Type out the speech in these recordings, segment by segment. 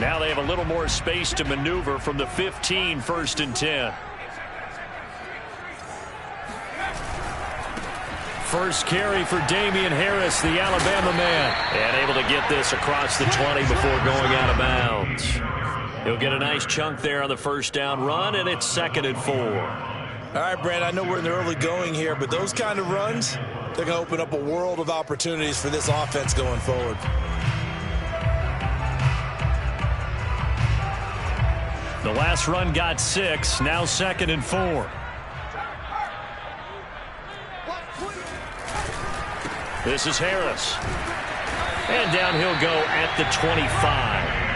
Now they have a little more space to maneuver from the 15, 1st and 10. First carry for Damian Harris, the Alabama man. And able to get this across the 20 before going out of bounds. He'll get a nice chunk there on the first down run, and it's 2nd and 4. All right, Brad, I know we're in the early going here, but those kind of runs, they're going to open up a world of opportunities for this offense going forward. The last run got 6, now 2nd and 4. This is Harris. And down he'll go at the 25.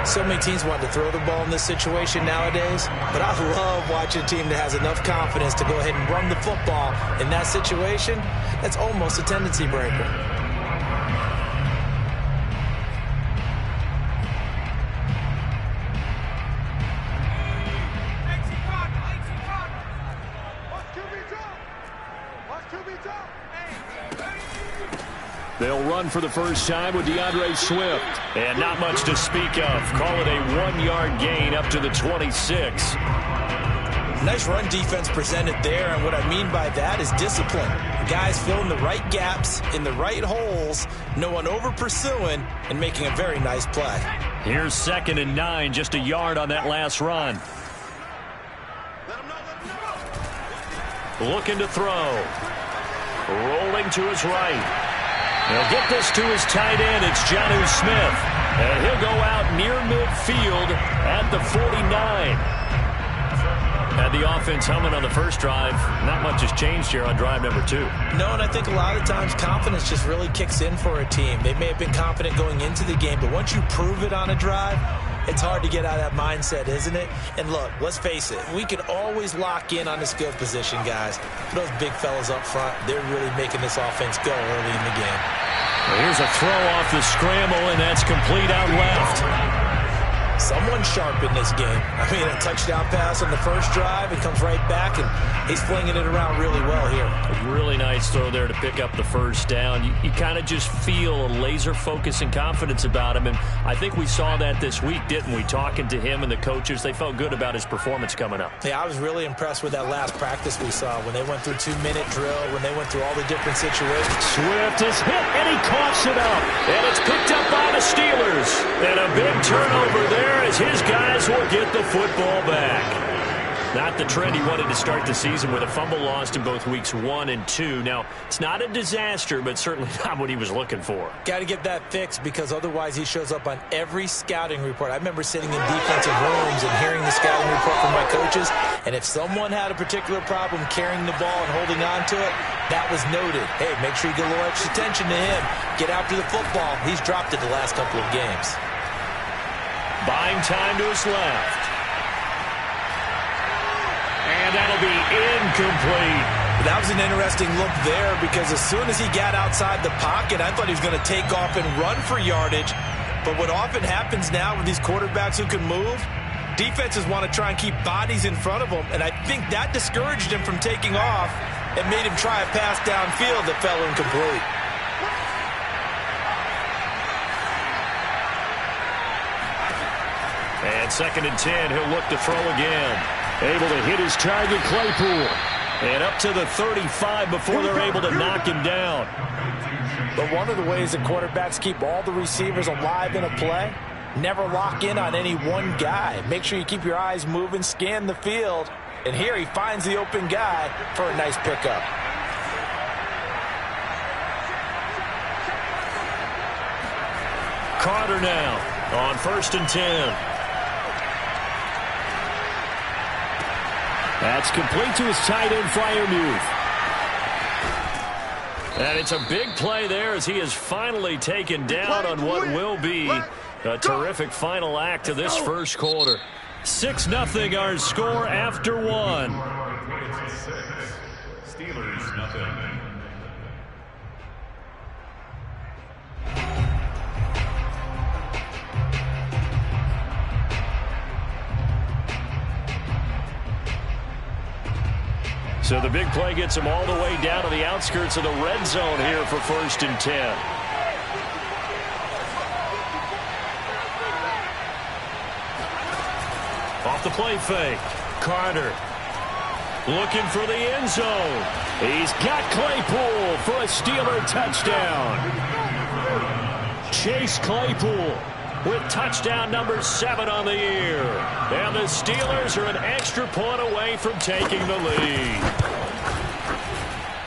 So many teams want to throw the ball in this situation nowadays, but I love watching a team that has enough confidence to go ahead and run the football in that situation. That's almost a tendency breaker. They'll run for the first time with DeAndre Swift. And not much to speak of. Call it a 1-yard gain up to the 26. Nice run defense presented there, and what I mean by that is discipline. Guys filling the right gaps in the right holes, no one over pursuing, and making a very nice play. Here's 2nd and 9, just a yard on that last run. Looking to throw. Rolling to his right. He'll get this to his tight end. It's Jonnu Smith. And he'll go out near midfield at the 49. Had the offense humming on the first drive. Not much has changed here on drive number 2. No, and I think a lot of times confidence just really kicks in for a team. They may have been confident going into the game, but once you prove it on a drive, it's hard to get out of that mindset, isn't it? And look, let's face it, we can always lock in on the skill position, guys. Those big fellas up front, they're really making this offense go early in the game. Well, here's a throw off the scramble, and that's complete out left. Someone sharp in this game. I mean, a touchdown pass on the first drive, it comes right back, and he's flinging it around really well here. A really nice throw there to pick up the first down. You kind of just feel a laser focus and confidence about him, and I think we saw that this week, didn't we? Talking to him and the coaches, they felt good about his performance coming up. Yeah, I was really impressed with that last practice we saw when they went through 2-minute drill, when they went through all the different situations. Swift is hit, and he coughs it up, and it's picked up by the Steelers. And a big turnover there as his guys will get the football back. Not the trend he wanted to start the season with a fumble lost in both weeks 1 and 2. Now, it's not a disaster, but certainly not what he was looking for. Got to get that fixed because otherwise he shows up on every scouting report. I remember sitting in defensive rooms and hearing the scouting report from my coaches, and if someone had a particular problem carrying the ball and holding on to it, that was noted. Hey, make sure you get a little extra attention to him. Get after the football. He's dropped it the last couple of games. Buying time to his left. And that'll be incomplete. That was an interesting look there because as soon as he got outside the pocket, I thought he was going to take off and run for yardage. But what often happens now with these quarterbacks who can move, defenses want to try and keep bodies in front of them. And I think that discouraged him from taking off and made him try a pass downfield that fell incomplete. And 2nd and 10, he'll look to throw again. Able to hit his target, Claypool. And up to the 35 before they're able to knock him down. But one of the ways that quarterbacks keep all the receivers alive in a play, never lock in on any one guy. Make sure you keep your eyes moving, scan the field. And here he finds the open guy for a nice pickup. Carter now on 1st and 10. That's complete to his tight end, Freiermuth. And it's a big play there as he is finally taken down on what will be a terrific final act of this first quarter. 6-0 our score after 1. Steelers nothing. So the big play gets him all the way down to the outskirts of the red zone here for 1st and 10. off the play fake. Carter looking for the end zone. He's got Claypool for a Steeler touchdown. Chase Claypool with touchdown number 7 on the year. And the Steelers are an extra point away from taking the lead.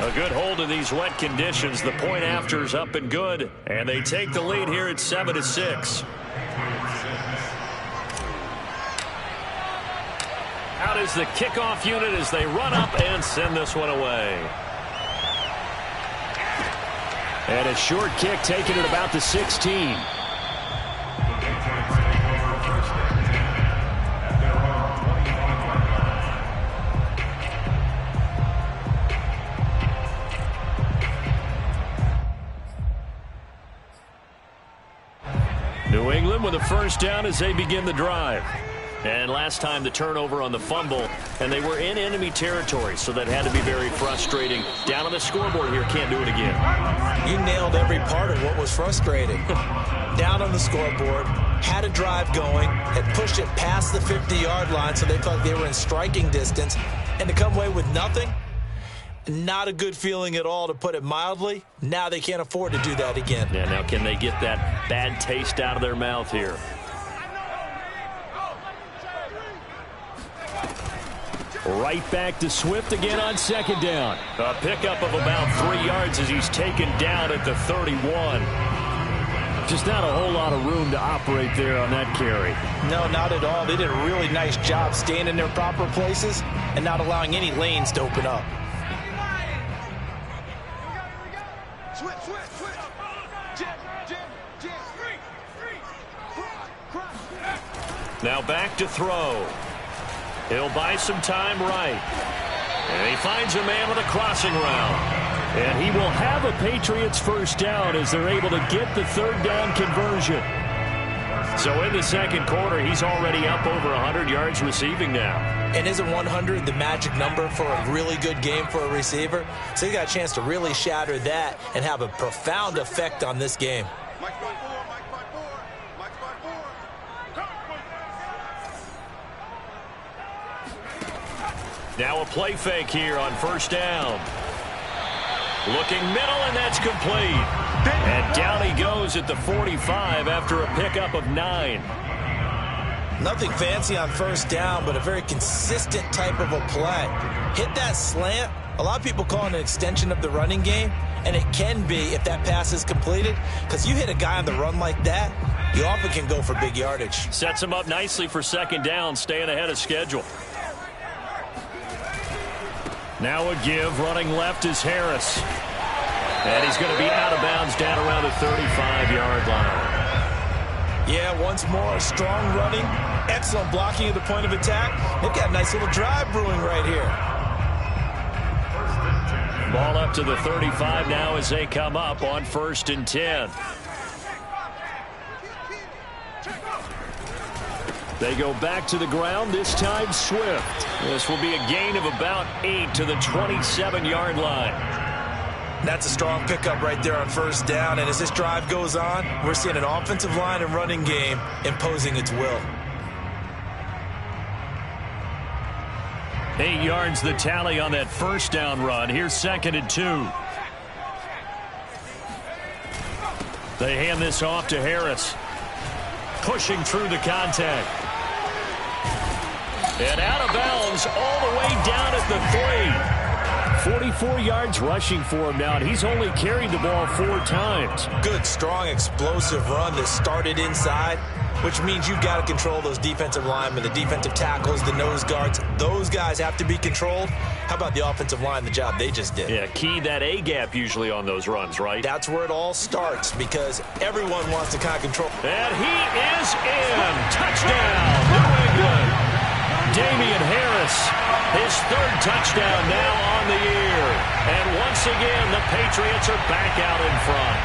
A good hold in these wet conditions. The point after is up and good. And they take the lead here at 7-6. Out is the kickoff unit as they run up and send this one away. And a short kick taken at about the 16. New England with a first down as they begin the drive. And last time the turnover on the fumble, and they were in enemy territory, so that had to be very frustrating. Down on the scoreboard here, can't do it again. You nailed every part of what was frustrating. Down on the scoreboard, had a drive going, had pushed it past the 50-yard line, so they felt they were in striking distance, and to come away with nothing, not a good feeling at all, to put it mildly. Now they can't afford to do that again. Yeah, now can they get that bad taste out of their mouth here? Right back to Swift again on second down. A pickup of about 3 yards as he's taken down at the 31. Just not a whole lot of room to operate there on that carry. No, not at all. They did a really nice job staying in their proper places and not allowing any lanes to open up. Now back to throw. He'll buy some time right. And he finds a man with a crossing route. And he will have a Patriots first down as they're able to get the third down conversion. So in the second quarter, he's already up over 100 yards receiving now. And isn't 100 the magic number for a really good game for a receiver? So he got a chance to really shatter that and have a profound effect on this game. Now a play fake here on first down. Looking middle, and that's complete. And down he goes at the 45 after a pickup of 9. Nothing fancy on first down, but a very consistent type of a play. Hit that slant. A lot of people call it an extension of the running game, and it can be if that pass is completed, because you hit a guy on the run like that, you often can go for big yardage. Sets him up nicely for second down, staying ahead of schedule. Now a give, running left is Harris. And he's going to be out of bounds down around the 35-yard line. Yeah, once more, strong running, excellent blocking at the point of attack. They've got a nice little drive brewing right here. Ball up to the 35 now as they come up on 1st and 10. They go back to the ground, this time Swift. This will be a gain of about 8 to the 27-yard line. That's a strong pickup right there on first down, and as this drive goes on, we're seeing an offensive line and running game imposing its will. 8 yards the tally on that first down run. Here's 2nd and 2. They hand this off to Harris. Pushing through the contact. And out of bounds all the way down at the 3. 44 yards rushing for him now, and he's only carried the ball 4 times. Good, strong, explosive run that started inside, which means you've got to control those defensive linemen, the defensive tackles, the nose guards. Those guys have to be controlled. How about the offensive line, the job they just did? Yeah, key that A-gap usually on those runs, right? That's where it all starts, because everyone wants to kind of control. And he is in. Touchdown, New England. Damian Harris, his 3rd touchdown now on the year. And once again, the Patriots are back out in front.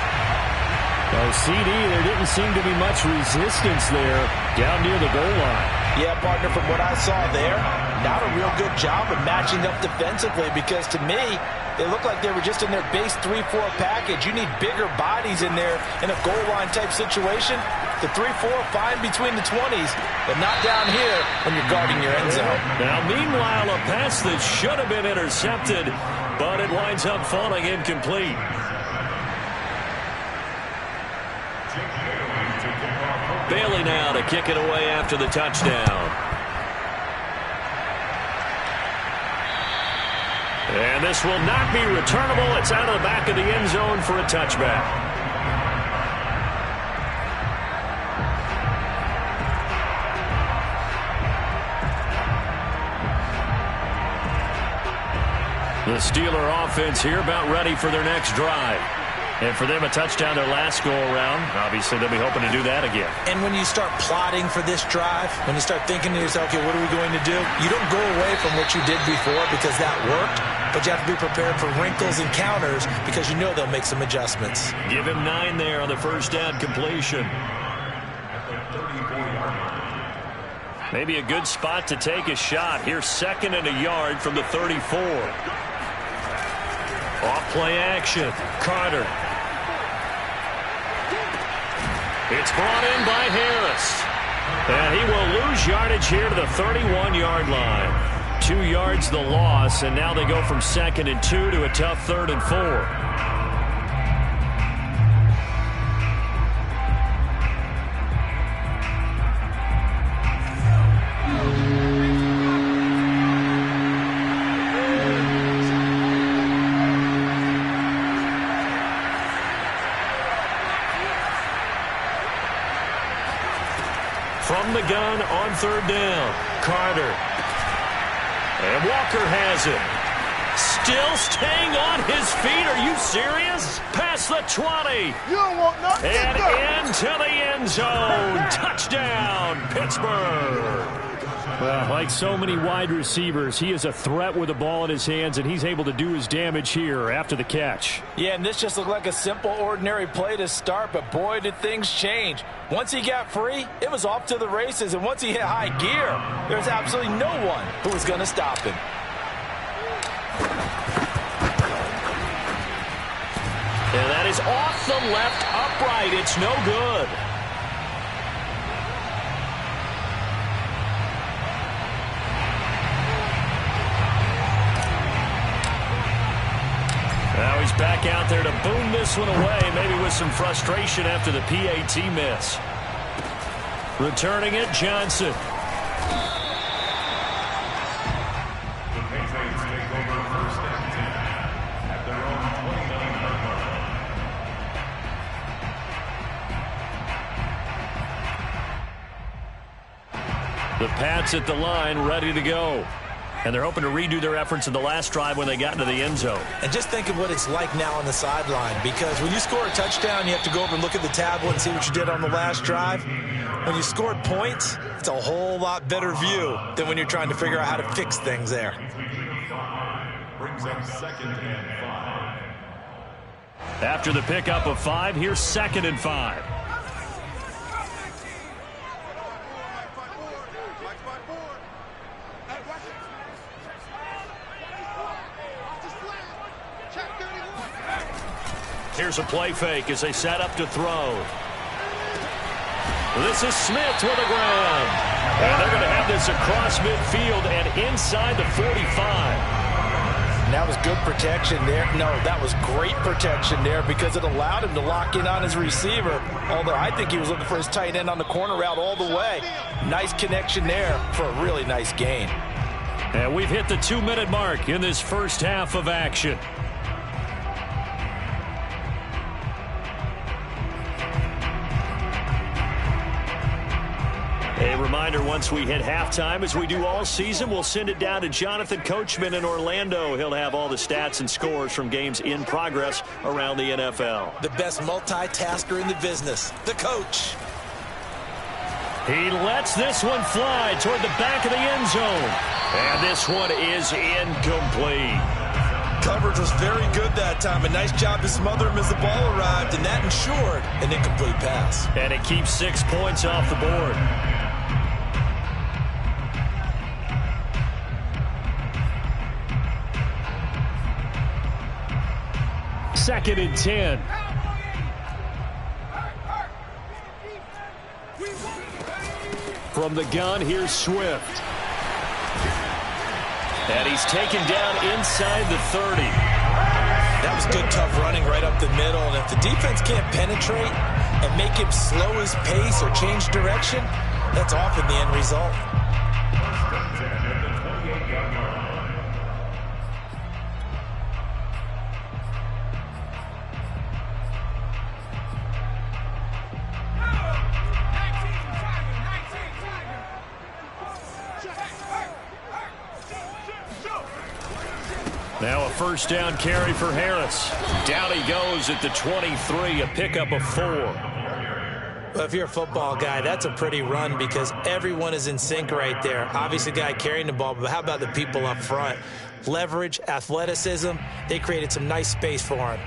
Well, CD, there didn't seem to be much resistance there down near the goal line. Yeah, partner, from what I saw there, not a real good job of matching up defensively, because to me, they looked like they were just in their base 3-4 package. You need bigger bodies in there in a goal line type situation. The 3-4, fine between the 20s, but not down here when you're guarding your end zone. Now, meanwhile, a pass that should have been intercepted, but it winds up falling incomplete. Bailey now to kick it away after the touchdown. And this will not be returnable. It's out of the back of the end zone for a touchback. The Steeler offense here about ready for their next drive. And for them, a touchdown their last go-around. Obviously, they'll be hoping to do that again. And when you start plotting for this drive, when you start thinking to yourself, okay, what are we going to do? You don't go away from what you did before because that worked, but you have to be prepared for wrinkles and counters because you know they'll make some adjustments. Give him 9 there on the first down completion. Maybe a good spot to take a shot. Here's 2nd and a yard from the 34. Off play action. Carter. It's brought in by Harris. And he will lose yardage here to the 31-yard line. 2 yards the loss, and now they go from 2nd and 2 to a tough 3rd and 4. From the gun on 3rd down. Carter. And Walker has it. Still staying on his feet. Are you serious? Past the 20. You don't want nothing. And into the end zone. Touchdown, Pittsburgh. Well, like so many wide receivers, he is a threat with the ball in his hands, and he's able to do his damage here after the catch. Yeah, and this just looked like a simple, ordinary play to start, but boy, did things change. Once he got free, it was off to the races, and once he hit high gear, there was absolutely no one who was going to stop him. And that is off the left upright. It's no good. Now he's back out there to boom this one away, maybe with some frustration after the PAT miss. Returning it, Johnson. The Patriots take over 1st and 10 at their own 29-yard line. The Pats at the line, ready to go. And they're hoping to redo their efforts in the last drive when they got into the end zone. And just think of what it's like now on the sideline, because when you score a touchdown, you have to go over and look at the tablet and see what you did on the last drive. When you scored points, it's a whole lot better view than when you're trying to figure out how to fix things there. Brings up 2nd and 5. After the pickup of 5, here's 2nd and 5. Here's a play fake as they set up to throw. This is Smith with a grab. And they're going to have this across midfield and inside the 45. And that was good protection there. No, that was great protection there because it allowed him to lock in on his receiver. Although I think he was looking for his tight end on the corner route all the way. Nice connection there for a really nice gain. And we've hit the 2-minute mark in this first half of action. A reminder, once we hit halftime, as we do all season, we'll send it down to Jonathan Coachman in Orlando. He'll have all the stats and scores from games in progress around the NFL. The best multitasker in the business, the coach. He lets this one fly toward the back of the end zone. And this one is incomplete. Coverage was very good that time. A nice job to smother him as the ball arrived, and that ensured an incomplete pass. And it keeps 6 points off the board. Second and 10. From the gun, here's Swift. And he's taken down inside the 30. That was good, tough running right up the middle. And if the defense can't penetrate and make him slow his pace or change direction, that's often the end result. Now a first down carry for Harris. Down he goes at the 23, a pickup of 4. Well, if you're a football guy, that's a pretty run because everyone is in sync right there. Obviously, the guy carrying the ball, but how about the people up front? Leverage, athleticism, they created some nice space for him.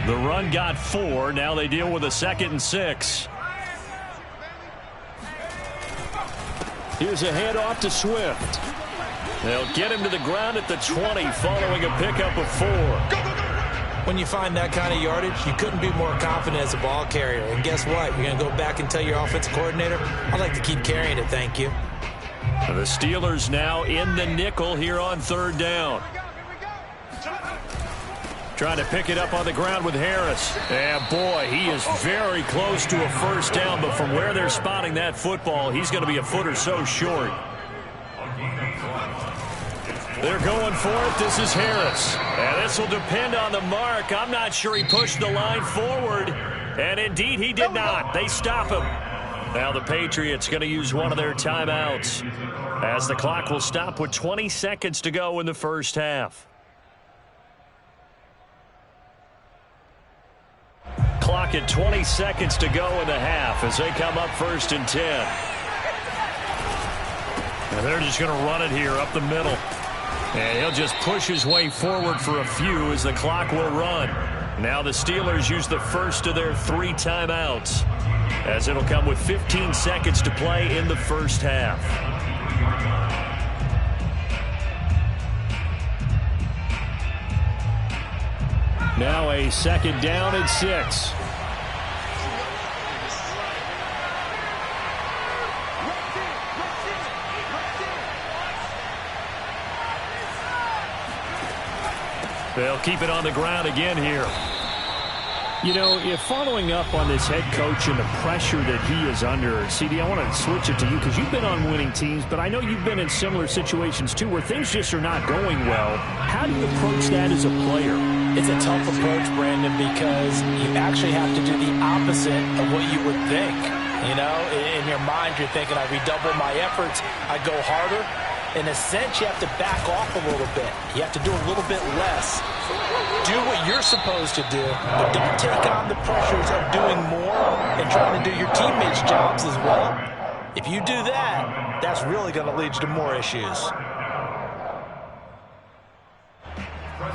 The run got 4. Now they deal with a 2nd and 6. Here's a handoff to Swift. They'll get him to the ground at the 20 following a pickup of 4. When you find that kind of yardage, you couldn't be more confident as a ball carrier. And guess what? You're going to go back and tell your offensive coordinator, I'd like to keep carrying it, thank you. The Steelers now in the nickel here on 3rd down. Trying to pick it up on the ground with Harris. And boy, he is very close to a first down, but from where they're spotting that football, he's going to be a foot or so short. They're going for it. This is Harris. And this will depend on the mark. I'm not sure he pushed the line forward. And indeed, he did not. They stop him. Now the Patriots going to use one of their timeouts as the clock will stop with 20 seconds to go in the first half. Clock at 20 seconds to go in the half as they come up 1st and 10. And they're just going to run it here up the middle. And he'll just push his way forward for a few as the clock will run. Now the Steelers use the first of their 3 timeouts as it'll come with 15 seconds to play in the first half. Now a 2nd down and 6. They'll keep it on the ground again here. You know, if following up on this head coach and the pressure that he is under, CD, I want to switch it to you because you've been on winning teams, but I know you've been in similar situations too where things just are not going well. How do you approach that as a player? It's a tough approach, Brandon, because you actually have to do the opposite of what you would think. You know, in your mind, you're thinking, I redouble my efforts, I go harder. In a sense, you have to back off a little bit. You have to do a little bit less. Do what you're supposed to do, but don't take on the pressures of doing more and trying to do your teammates' jobs as well. If you do that, that's really going to lead you to more issues.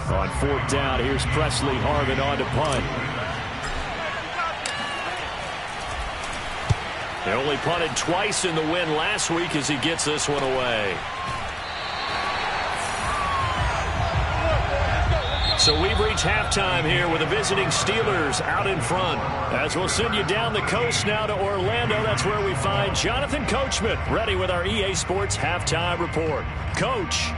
On 4th down, here's Presley Harvin on to punt. They only punted twice in the win last week as he gets this one away. So we've reached halftime here with the visiting Steelers out in front. As we'll send you down the coast now to Orlando, that's where we find Jonathan Coachman ready with our EA Sports Halftime Report. Coach.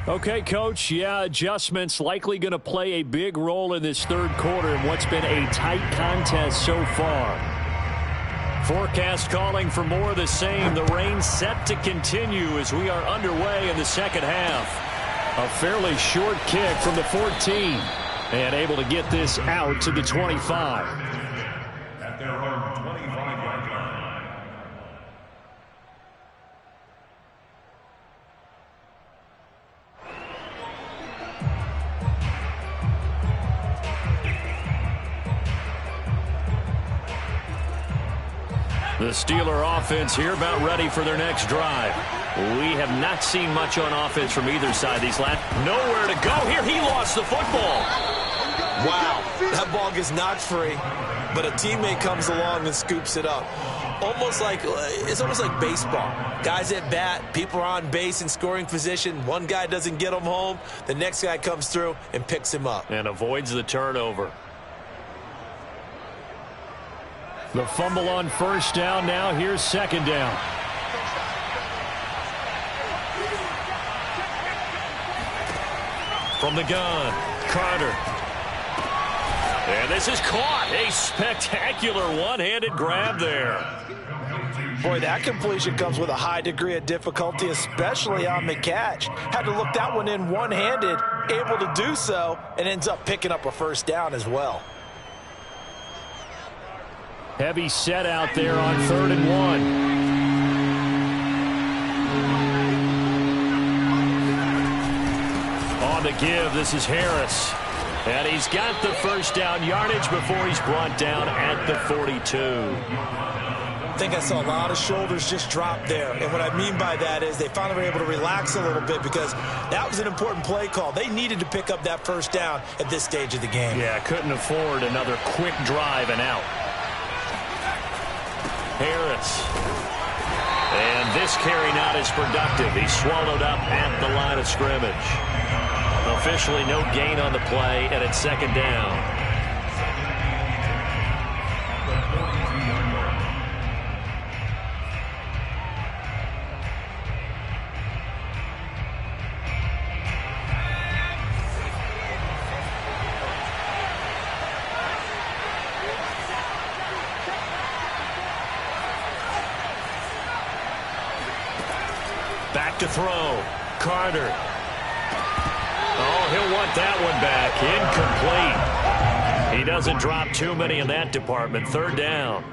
Okay, Coach, yeah, adjustments likely going to play a big role in this 3rd quarter in what's been a tight contest so far. Forecast calling for more of the same. The rain set to continue as we are underway in the 2nd half. A fairly short kick from the 14 and able to get this out to the 25. At their own 25-yard line. The Steeler offense here about ready for their next drive. We have not seen much on offense from either side these last. Nowhere to go here. He lost the football. Wow, that ball gets knocked free. but a teammate comes along and scoops it up. It's almost like baseball. Guys at bat, people are on base in scoring position. One guy doesn't get him home. The next guy comes through and picks him up. And avoids the turnover. The fumble on first down. Now here's second down. From the gun, Carter. And this is caught. A spectacular one-handed grab there. Boy, that completion comes with a high degree of difficulty, especially on the catch. Had to look that one in one-handed, able to do so, and ends up picking up a first down as well. Heavy set out there on 3rd and 1. On the give, this is Harris. And he's got the first down yardage before he's brought down at the 42. I think I saw a lot of shoulders just drop there. And what I mean by that is they finally were able to relax a little bit because that was an important play call. They needed to pick up that first down at this stage of the game. Yeah, couldn't afford another quick drive and out. Harris. And this carry not as productive. He's swallowed up at the line of scrimmage. Officially no gain on the play, and it's second down. Back to throw. Carter. Oh, he'll want that one back. Incomplete. He doesn't drop too many in that department. 3rd down.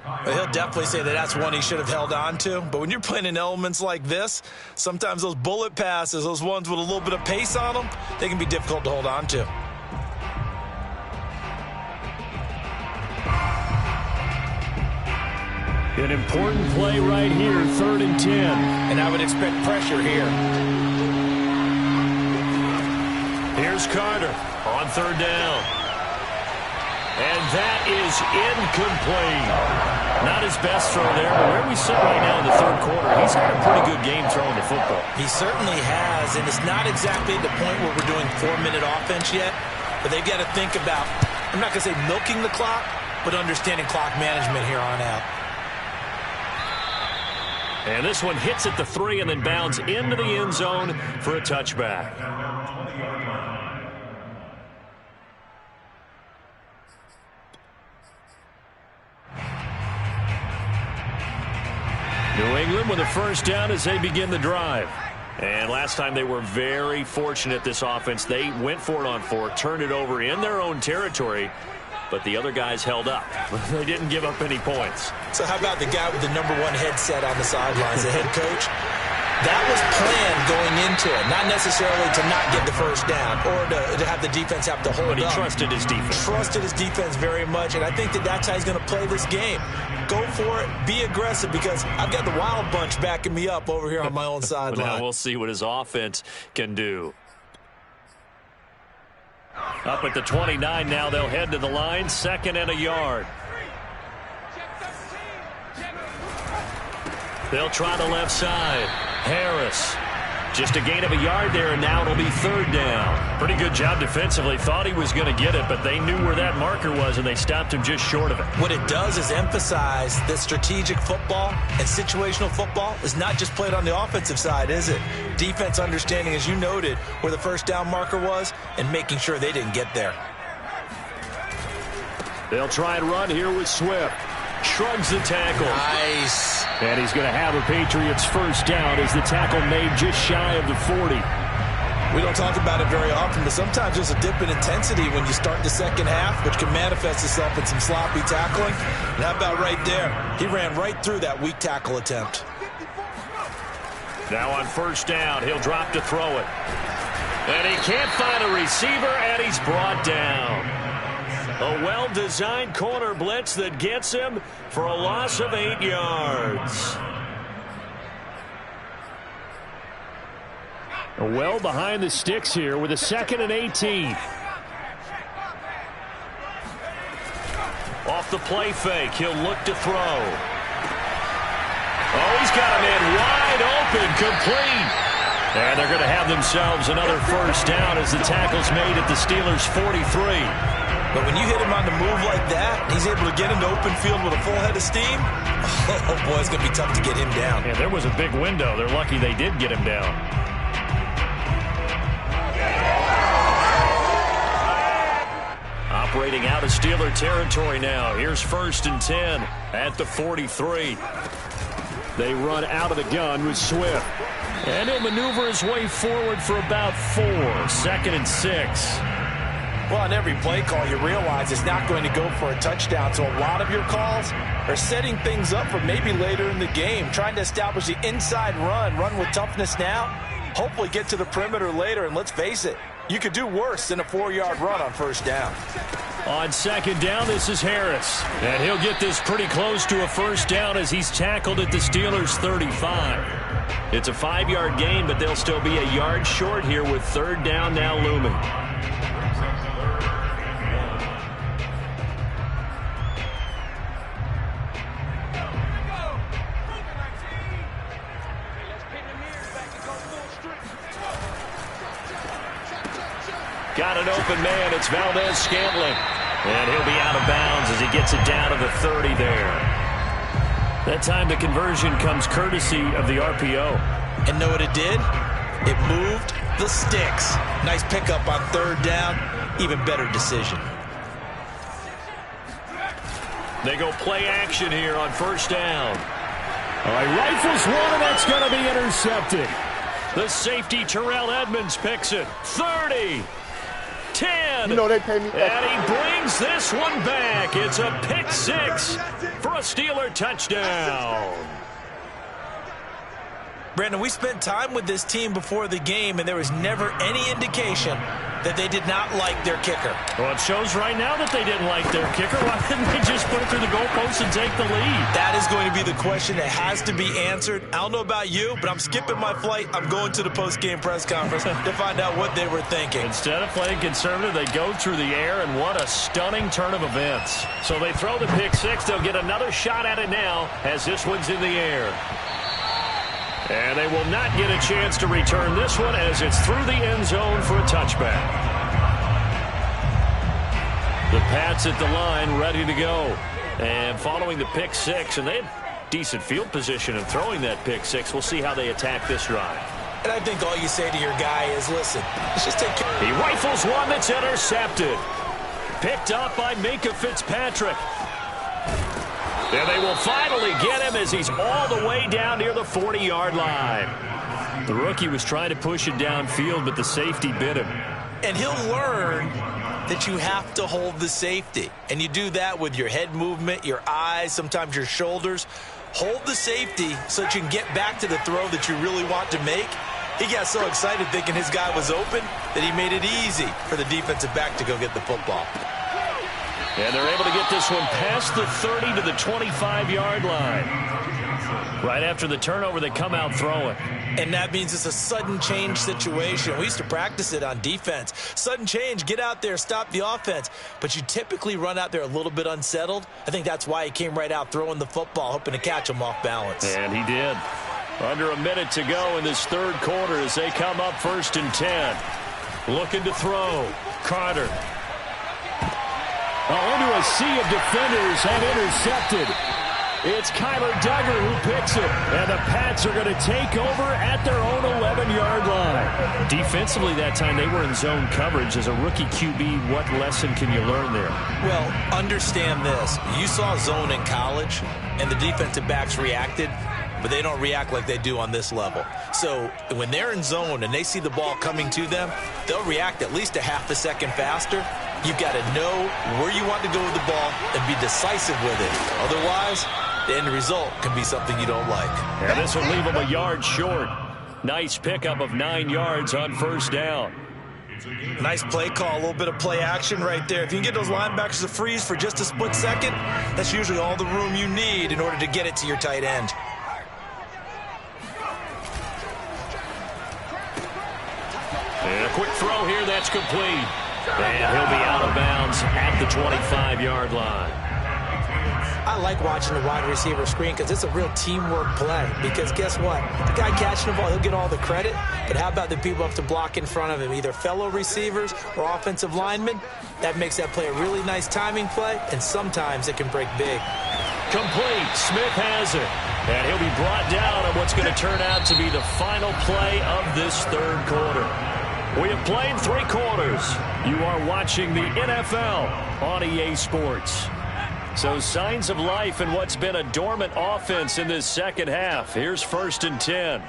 Well, he'll definitely say that that's one he should have held on to. But when you're playing in elements like this, sometimes those bullet passes, those ones with a little bit of pace on them, they can be difficult to hold on to. An important play right here, 3rd and 10. And I would expect pressure here. Here's Carter on 3rd down. And that is incomplete. Not his best throw there, but where we sit right now in the 3rd quarter, he's had a pretty good game throwing the football. He certainly has, and it's not exactly the point where we're doing 4-minute offense yet, but they've got to think about, I'm not going to say milking the clock, but understanding clock management here on out. And this one hits at the 3 and then bounds into the end zone for a touchback. New England with a first down as they begin the drive. And last time they were very fortunate, this offense. They went for it on 4, turned it over in their own territory, but the other guys held up. They didn't give up any points. So how about the guy with the #1 headset on the sidelines, the head coach? That was planned going into it, not necessarily to not get the first down or to have the defense have to hold up. But he trusted his defense. Trusted his defense very much, and I think that that's how he's going to play this game. Go for it, be aggressive, because I've got the wild bunch backing me up over here on my own sideline. Now we'll see what his offense can do. Up at the 29 now, they'll head to the line, 2nd and a yard. They'll try the left side. Harris. Just a gain of a yard there, and now it'll be 3rd down. Pretty good job defensively. Thought he was going to get it, but they knew where that marker was, and they stopped him just short of it. What it does is emphasize that strategic football and situational football is not just played on the offensive side, is it? Defense understanding, as you noted, where the first down marker was and making sure they didn't get there. They'll try and run here with Swift. Shrugs the tackle. Nice. And he's going to have a Patriots first down as the tackle made just shy of the 40. We don't talk about it very often, but sometimes there's a dip in intensity when you start the second half, which can manifest itself in some sloppy tackling. And how about right there? He ran right through that weak tackle attempt. Now on first down, he'll drop to throw it. And he can't find a receiver, and he's brought down. A well-designed corner blitz that gets him for a loss of 8 yards. Well behind the sticks here with a 2nd and 18. off the play fake. He'll look to throw. Oh, he's got a man wide open, complete. And they're going to have themselves another first down as the tackle's made at the Steelers' 43. But when you hit him on the move like that, he's able to get into open field with a full head of steam. Oh, boy, it's going to be tough to get him down. Yeah, there was a big window. They're lucky they did get him down. Operating out of Steeler territory now. Here's 1st and 10 at the 43. They run out of the gun with Swift. And he'll maneuver his way forward for about 4. 2nd and 6. Well, on every play call, you realize it's not going to go for a touchdown. So a lot of your calls are setting things up for maybe later in the game, trying to establish the inside run with toughness now, hopefully get to the perimeter later. And let's face it, you could do worse than a 4-yard run on 1st down. On 2nd down, this is Harris. And he'll get this pretty close to a 1st down as he's tackled at the Steelers' 35. It's a 5-yard gain, but they'll still be a yard short here with 3rd down now looming. Got an open man. It's Valdez-Scantling. And he'll be out of bounds as he gets it down to the 30 there. That time the conversion comes courtesy of the RPO. And know what it did? It moved the sticks. Nice pickup on 3rd down. Even better decision. They go play action here on 1st down. All right, rifles one, and that's going to be intercepted. The safety, Terrell Edmonds, picks it. 30. 10. You know they pay me. And he brings this one back. It's a pick 6 for a Steeler touchdown. Brandon, we spent time with this team before the game, and there was never any indication that they did not like their kicker. Well, it shows right now that they didn't like their kicker. Why didn't they just put it through the goalpost and take the lead? That is going to be the question that has to be answered. I don't know about you, but I'm skipping my flight. I'm going to the post-game press conference to find out what they were thinking. Instead of playing conservative, they go through the air, and what a stunning turn of events. So they throw the pick 6. They'll get another shot at it now as this one's in the air. And they will not get a chance to return this one as it's through the end zone for a touchback. The Pats at the line ready to go. And following the pick 6, and they have decent field position in throwing that pick 6. We'll see how they attack this drive. And I think all you say to your guy is, listen, let's just take care. He rifles one that's intercepted. Picked up by Minkah Fitzpatrick. And they will finally get him as he's all the way down near the 40-yard line. The rookie was trying to push it downfield, but the safety bit him. And he'll learn that you have to hold the safety. And you do that with your head movement, your eyes, sometimes your shoulders. Hold the safety so that you can get back to the throw that you really want to make. He got so excited thinking his guy was open that he made it easy for the defensive back to go get the football. And they're able to get this one past the 30 to the 25-yard line. Right after the turnover, they come out throwing. And that means it's a sudden change situation. We used to practice it on defense. Sudden change, get out there, stop the offense. But you typically run out there a little bit unsettled. I think that's why he came right out throwing the football, hoping to catch him off balance. And he did. Under a minute to go in this 3rd quarter as they come up 1st and 10. Looking to throw. Carter. Into a sea of defenders and intercepted. It's Kyler Duggar who picks it. And the Pats are going to take over at their own 11-yard line. Defensively that time, they were in zone coverage. As a rookie QB, what lesson can you learn there? Well, understand this. You saw zone in college, and the defensive backs reacted, but they don't react like they do on this level. So when they're in zone and they see the ball coming to them, they'll react at least a half a second faster. You've got to know where you want to go with the ball and be decisive with it. Otherwise, the end result can be something you don't like. And this will leave them a yard short. Nice pickup of 9 yards on 1st down. Nice play call, a little bit of play action right there. If you can get those linebackers to freeze for just a split second, that's usually all the room you need in order to get it to your tight end. And a quick throw here, that's complete. And he'll be out of bounds at the 25-yard line. I like watching the wide receiver screen because it's a real teamwork play. Because guess what? The guy catching the ball, he'll get all the credit. But how about the people have to block in front of him, either fellow receivers or offensive linemen? That makes that play a really nice timing play, and sometimes it can break big. Complete. Smith has it. And he'll be brought down on what's going to turn out to be the final play of this third quarter. We have played 3 quarters. You are watching the NFL on EA Sports. So signs of life in what's been a dormant offense in this second half. Here's 1st and 10.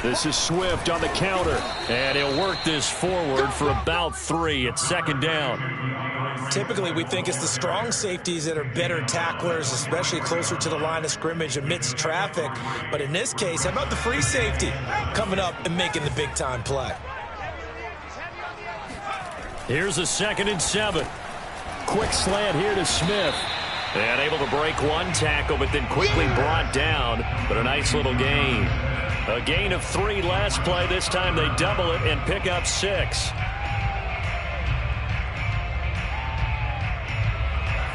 This is Swift on the counter. And he'll work this forward for about 3 at 2nd down. Typically, we think it's the strong safeties that are better tacklers, especially closer to the line of scrimmage amidst traffic. But in this case, how about the free safety coming up and making the big-time play? Here's a 2nd and 7. Quick slant here to Smith. And able to break one tackle, but then quickly brought down. But a nice little gain. A gain of 3 last play. This time they double it and pick up 6.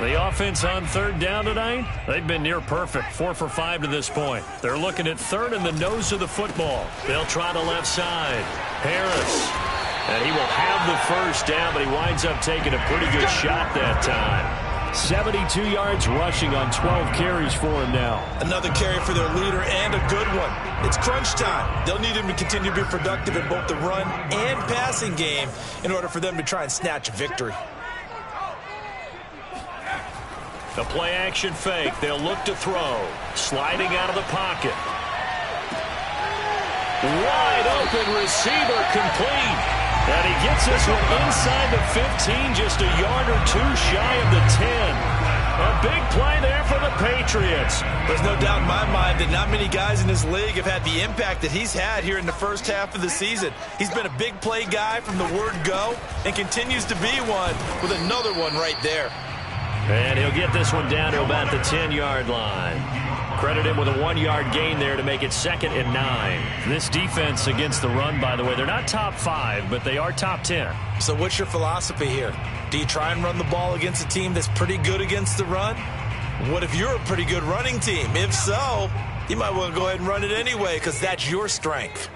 The offense on 3rd down tonight, they've been near perfect. 4 for 5 to this point. They're looking at 3rd and the nose of the football. They'll try the left side. Harris. And he will have the 1st down, but he winds up taking a pretty good shot that time. 72 yards rushing on 12 carries for him now. Another carry for their leader and a good one. It's crunch time. They'll need him to continue to be productive in both the run and passing game in order for them to try and snatch a victory. The play-action fake. They'll look to throw. Sliding out of the pocket. Wide open receiver complete. And he gets this one inside the 15, just a yard or 2 shy of the 10. A big play there for the Patriots. There's no doubt in my mind that not many guys in this league have had the impact that he's had here in the first half of the season. He's been a big play guy from the word go and continues to be one with another one right there. And he'll get this one down to about the 10-yard line. Credit him with a 1-yard gain there to make it 2nd and 9. This defense against the run, by the way, they're not top 5, but they are top 10. So what's your philosophy here? Do you try and run the ball against a team that's pretty good against the run? What if you're a pretty good running team? If so, you might want to go ahead and run it anyway because that's your strength.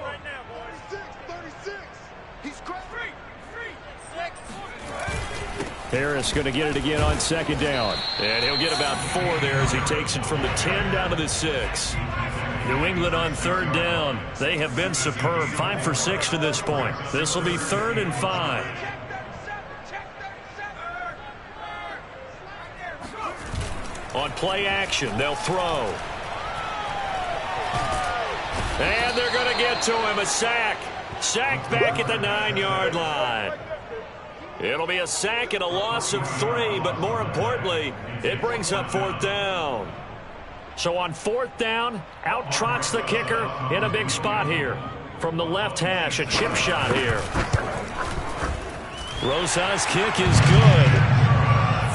Harris going to get it again on 2nd down. And he'll get about 4 there as he takes it from the 10 down to the 6. New England on 3rd down. They have been superb. 5 for 6 to this point. This will be 3rd and 5. On play action, they'll throw. And they're going to get to him. A sack. Sacked back at the 9-yard line. It'll be a sack and a loss of 3, but more importantly, it brings up 4th down. So on 4th down, out trots the kicker in a big spot here. From the left hash, a chip shot here. Rosa's kick is good.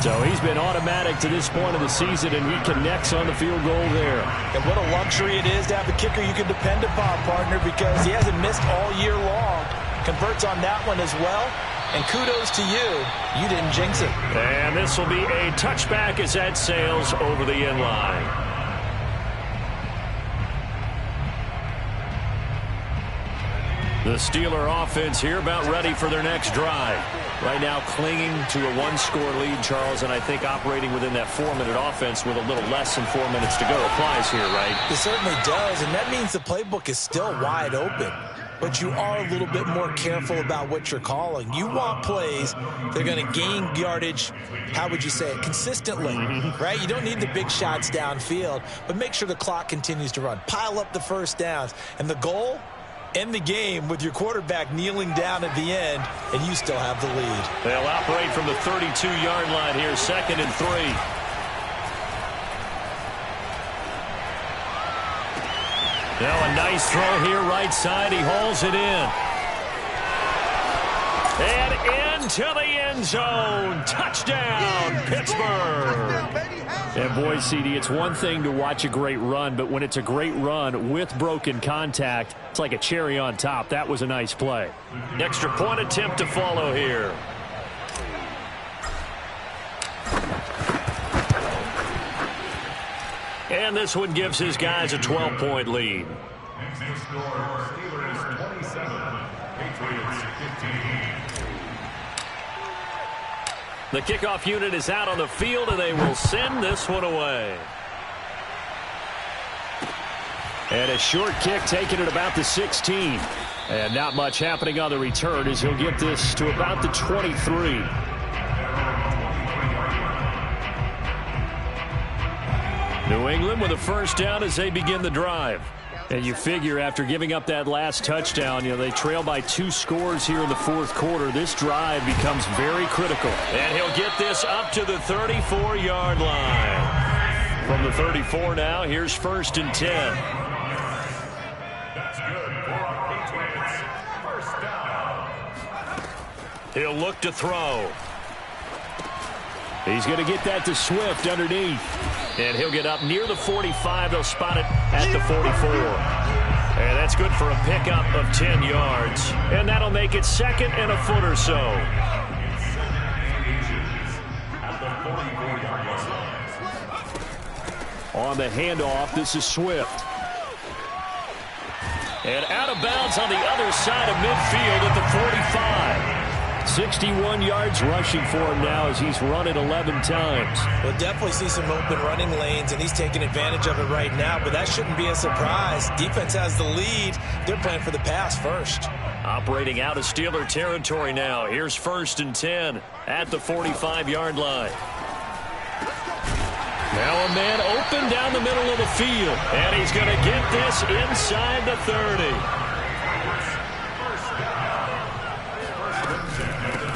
So he's been automatic to this point of the season, and he connects on the field goal there. And what a luxury it is to have a kicker you can depend upon, partner, because he hasn't missed all year long. Converts on that one as well. And kudos to you. You didn't jinx it. And this will be a touchback as that sails over the end line. The Steeler offense here about ready for their next drive. Right now clinging to a 1-score lead, Charles, and I think operating within that 4-minute offense with a little less than 4 minutes to go applies here, right? It certainly does, and that means the playbook is still wide open. But you are a little bit more careful about what you're calling. You want plays that are going to gain yardage, how would you say it, consistently, right? You don't need the big shots downfield, but make sure the clock continues to run. Pile up the first downs. And the goal, end the game with your quarterback kneeling down at the end, and you still have the lead. They'll operate from the 32-yard line here, 2nd and 3. Now a nice throw here, right side. He hauls it in. And into the end zone. Touchdown, Pittsburgh. And boy, CD, it's one thing to watch a great run, but when it's a great run with broken contact, it's like a cherry on top. That was a nice play. Extra point attempt to follow here. And this one gives his guys a 12-point lead. Next to score, Steelers 27, Patriots 15. The kickoff unit is out on the field, and they will send this one away. And a short kick taken at about the 16. And not much happening on the return as he'll get this to about the 23. New England with a first down as they begin the drive. And you figure after giving up that last touchdown, they trail by 2 scores here in the fourth quarter. This drive becomes very critical. And he'll get this up to the 34-yard line. From the 34 now, here's 1st and 10. That's good for our Patriots. First down. He'll look to throw. He's going to get that to Swift underneath. And he'll get up near the 45. They'll spot it at the 44. And that's good for a pickup of 10 yards. And that'll make it 2nd and a foot or so. On the handoff, this is Swift. And out of bounds on the other side of midfield at the 45. 61 yards rushing for him now as he's run it 11 times. We'll definitely see some open running lanes, and he's taking advantage of it right now, but that shouldn't be a surprise. Defense has the lead. They're playing for the pass first. Operating out of Steeler territory now. Here's 1st and 10 at the 45-yard line. Now a man open down the middle of the field, and he's going to get this inside the 30.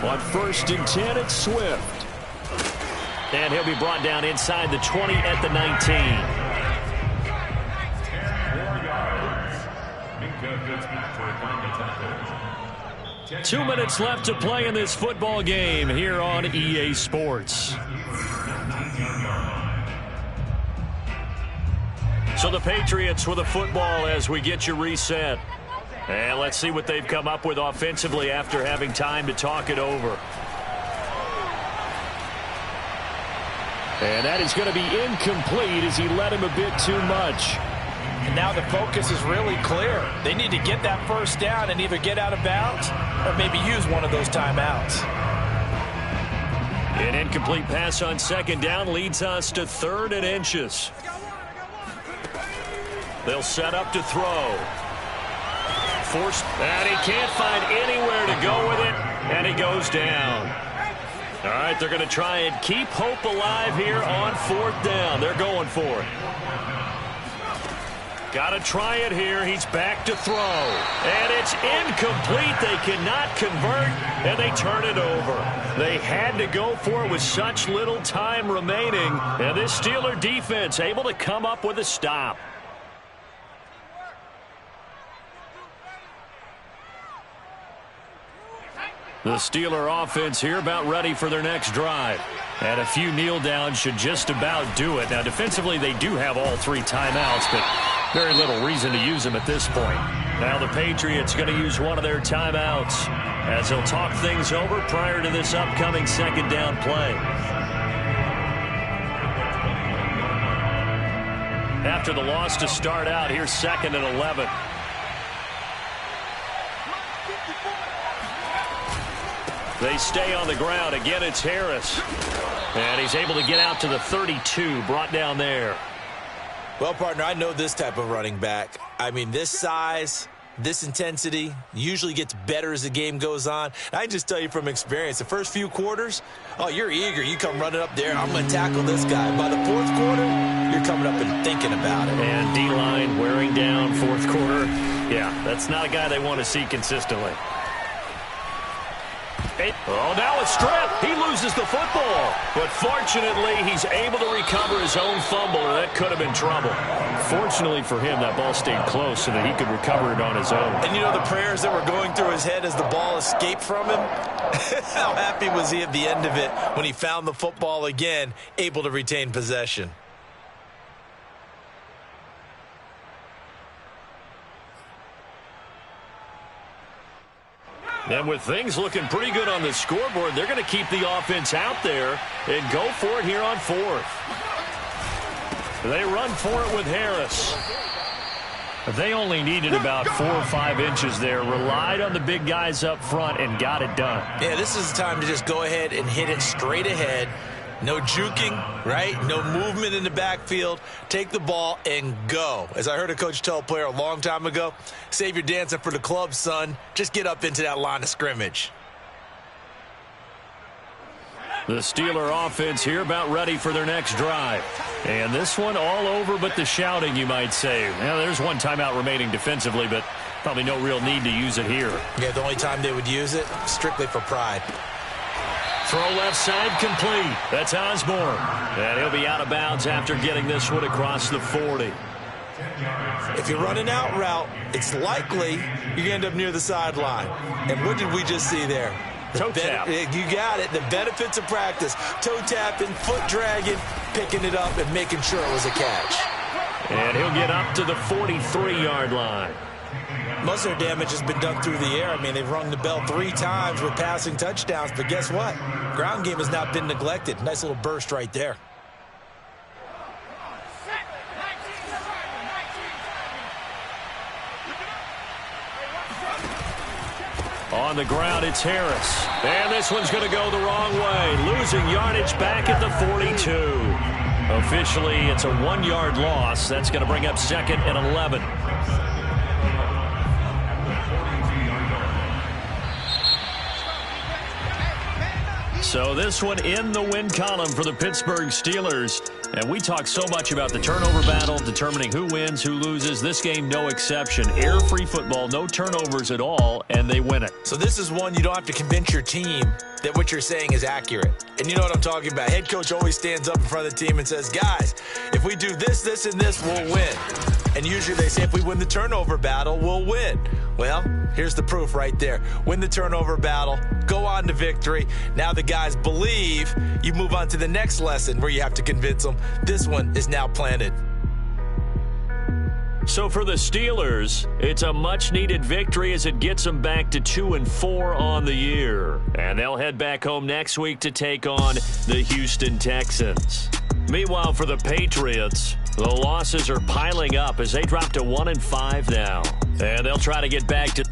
On 1st and 10, it's Swift. And he'll be brought down inside the 20 at the 19. 2 minutes left to play in this football game here on EA Sports. So the Patriots with a football as we get you reset. And let's see what they've come up with offensively after having time to talk it over. And that is going to be incomplete as he led him a bit too much. And now the focus is really clear. They need to get that first down and either get out of bounds or maybe use one of those timeouts. An incomplete pass on 2nd down leads us to 3rd and inches. They'll set up to throw. And he can't find anywhere to go with it, and he goes down. All right, they're going to try and keep hope alive here on 4th down. They're going for it. Got to try it here. He's back to throw. And it's incomplete. They cannot convert, and they turn it over. They had to go for it with such little time remaining, and this Steeler defense able to come up with a stop. The Steeler offense here about ready for their next drive. And a few kneel downs should just about do it. Now, defensively, they do have all 3 timeouts, but very little reason to use them at this point. Now the Patriots going to use one of their timeouts as they'll talk things over prior to this upcoming 2nd down play. After the loss to start out, here's 2nd and 11. They stay on the ground. Again, it's Harris. And he's able to get out to the 32, brought down there. Well, partner, I know this type of running back. I mean, this size, this intensity usually gets better as the game goes on. And I just tell you from experience, the first few quarters, oh, you're eager. You come running up there, I'm going to tackle this guy. By the 4th quarter, you're coming up and thinking about it. And D-line wearing down 4th quarter. Yeah, that's not a guy they want to see consistently. Oh, now a strip. He loses the football. But fortunately, he's able to recover his own fumble, or that could have been trouble. Fortunately for him, that ball stayed close so that he could recover it on his own. And you know the prayers that were going through his head as the ball escaped from him? How happy was he at the end of it when he found the football again, able to retain possession? And with things looking pretty good on the scoreboard, they're going to keep the offense out there and go for it here on 4th. They run for it with Harris. They only needed about 4 or 5 inches there. Relied on the big guys up front and got it done. Yeah, this is the time to just go ahead and hit it straight ahead. No juking, right? No movement in the backfield. Take the ball and go. As I heard a coach tell a player a long time ago, save your dancing for the club, son. Just get up into that line of scrimmage. The Steeler offense here about ready for their next drive. And this one all over but the shouting, you might say. Now, there's one timeout remaining defensively, but probably no real need to use it here. Yeah, the only time they would use it, strictly for pride. Throw left side complete. That's Osborne. And he'll be out of bounds after getting this one across the 40. If you're running out route, it's likely you're going to end up near the sideline. And what did we just see there? Toe tap. You got it. The benefits of practice. Toe tapping, foot dragging, picking it up, and making sure it was a catch. And he'll get up to the 43-yard line. Most of their damage has been done through the air. I mean, they've rung the bell 3 times with passing touchdowns. But guess what? Ground game has not been neglected. Nice little burst right there. On the ground, it's Harris. And this one's going to go the wrong way. Losing yardage back at the 42. Officially, it's a 1-yard loss. That's going to bring up 2nd and 11. So this one in the win column for the Pittsburgh Steelers. And we talk so much about the turnover battle, determining who wins, who loses. This game, no exception. Air-free football, no turnovers at all, and they win it. So this is one you don't have to convince your team that what you're saying is accurate. And you know what I'm talking about. Head coach always stands up in front of the team and says, guys, if we do this, this, and this, we'll win. And usually they say if we win the turnover battle, we'll win. Well, here's the proof right there. Win the turnover battle, go on to victory. Now the guys believe. You move on to the next lesson where you have to convince them. This one is now planted. So for the Steelers, it's a much-needed victory as it gets them back to 2-4 on the year. And they'll head back home next week to take on the Houston Texans. Meanwhile, for the Patriots, the losses are piling up as they drop to 1-5 now. And they'll try to get back to